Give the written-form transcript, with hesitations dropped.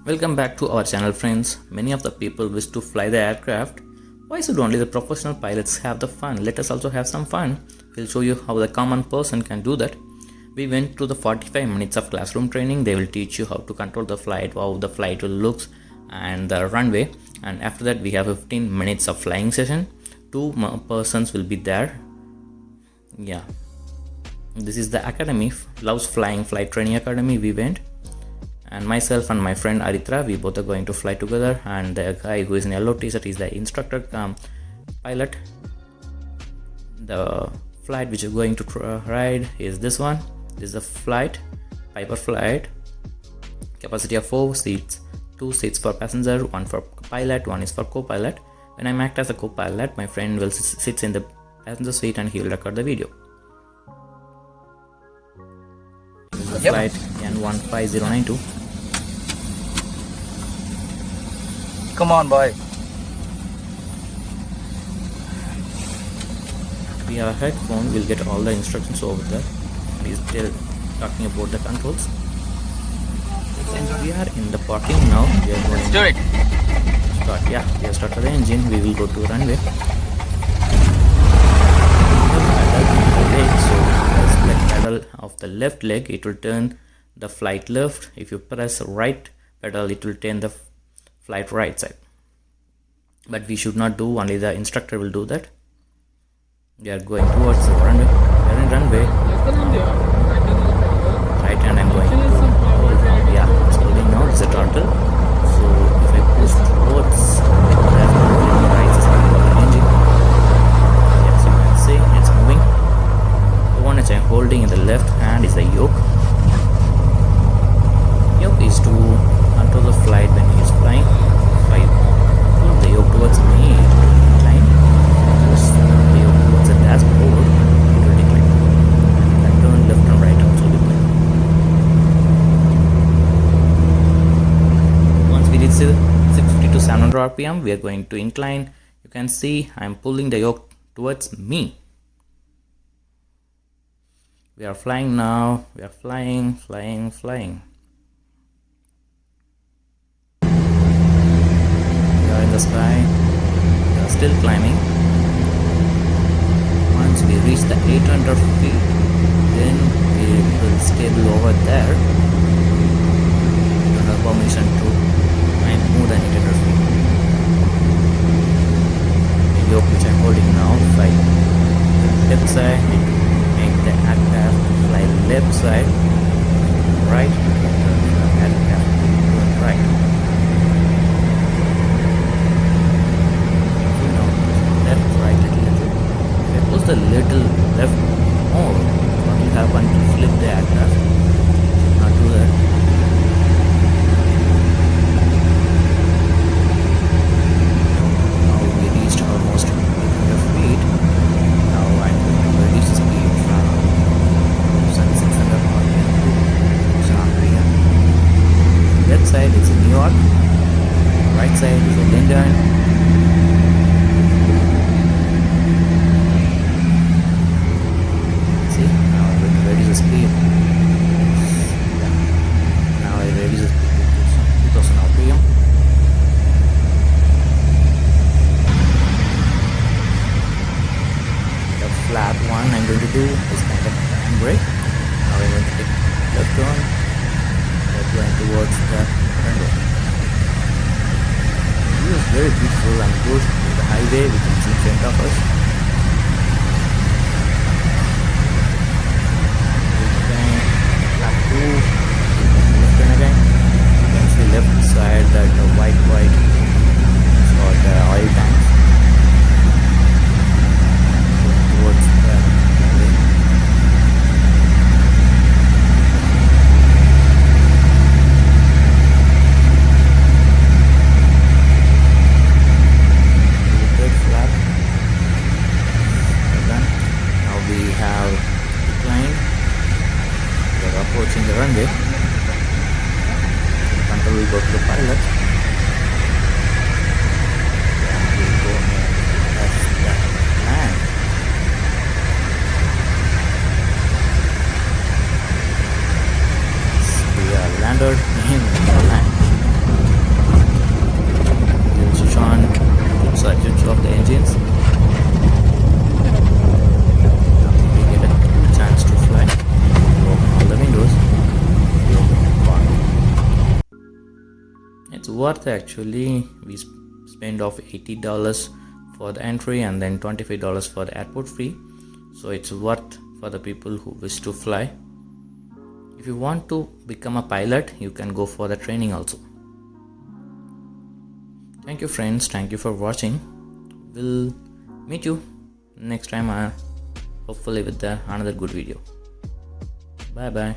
Welcome back to our channel, friends. Many of the people wish to fly the aircraft. Why should only the professional pilots have the fun? Let us also have some fun. We'll show you how the common person can do that. We went through the 45 minutes of classroom training. They will teach you how to control the flight, how the flight will look, and the runway. And after that we have 15 minutes of flying session. Two persons will be there. Yeah, this is the academy, Loves Flying Flight Training Academy. We went, and myself and my friend Aritra, we both are going to fly together, and the guy who is in yellow t-shirt is the instructor pilot. The flight which is going to ride is this one. This is a flight, piperflight. Capacity of 4 seats, 2 seats for passenger, 1 for pilot, 1 is for co-pilot. When I act as a co-pilot, my friend will sit in the passenger seat and he will record the video. This is the flight N15092. Come on, boy. We have a headphone, we'll get all the instructions over there. He's still talking about the controls. We are in the parking now. We are going Do it. to start. Yeah, we have started the engine. We will go to runway. So press the pedal of the left leg, it will turn the flight left. If you press right pedal, it will turn the flight right side. But we should not do, only the instructor will do that. We are going towards the runway. We are in runway. Right hand I'm going to hold now. Yeah, it's holding now. It's a throttle. So if I push towards the right side of the engine, yes, you can see it's moving. The one which I'm holding in the left hand is the yoke. Yoke is to control the flight when he is flying. If I pull the yoke towards me, it will decline. Push the yoke towards the dashboard, it will decline. And turn left and right also decline. Once we reach 650 to 700 RPM, we are going to incline. You can see I am pulling the yoke towards me. We are flying now. We are flying, flying, flying. We are in the sky. We are still climbing. Once we reach the 800 feet, then we will stable over there. We don't have permission to climb more than 800 feet. The yoke which I am holding now, fly left side, make the aircraft fly left side, right, aircraft right. So now left, right, little. If I push the little left more, what will happen to flip the aircraft? Not do that. Now we reached almost 800 feet. Now I'm going to reduce the speed from 600 RPM to 700 RPM. Left side is New York, right side is London. See, now I'm going to reduce the speed. Now I reduce the speed to 2000 RPM. The flat one I'm going to do is kind of handbrake. Now I'm going to take left turn. We're going towards the runway. The view is very beautiful and good. The highway we can see in front of us. Again, lap 2. Left turn again. You can see left side that the white for the oil tanks. Towards the runway. Third flap. Done. Now we have decline. We are approaching the runway. Control will go to the pilot. Then we will go and press the land. We are landed in the land. worth actually. We spend off $80 for the entry and then $25 for the airport fee, so it's worth for the people who wish to fly. If you want to become a pilot, you can go for the training also. Thank you friends, thank you for watching. We'll meet you next time, hopefully with another good video. Bye bye.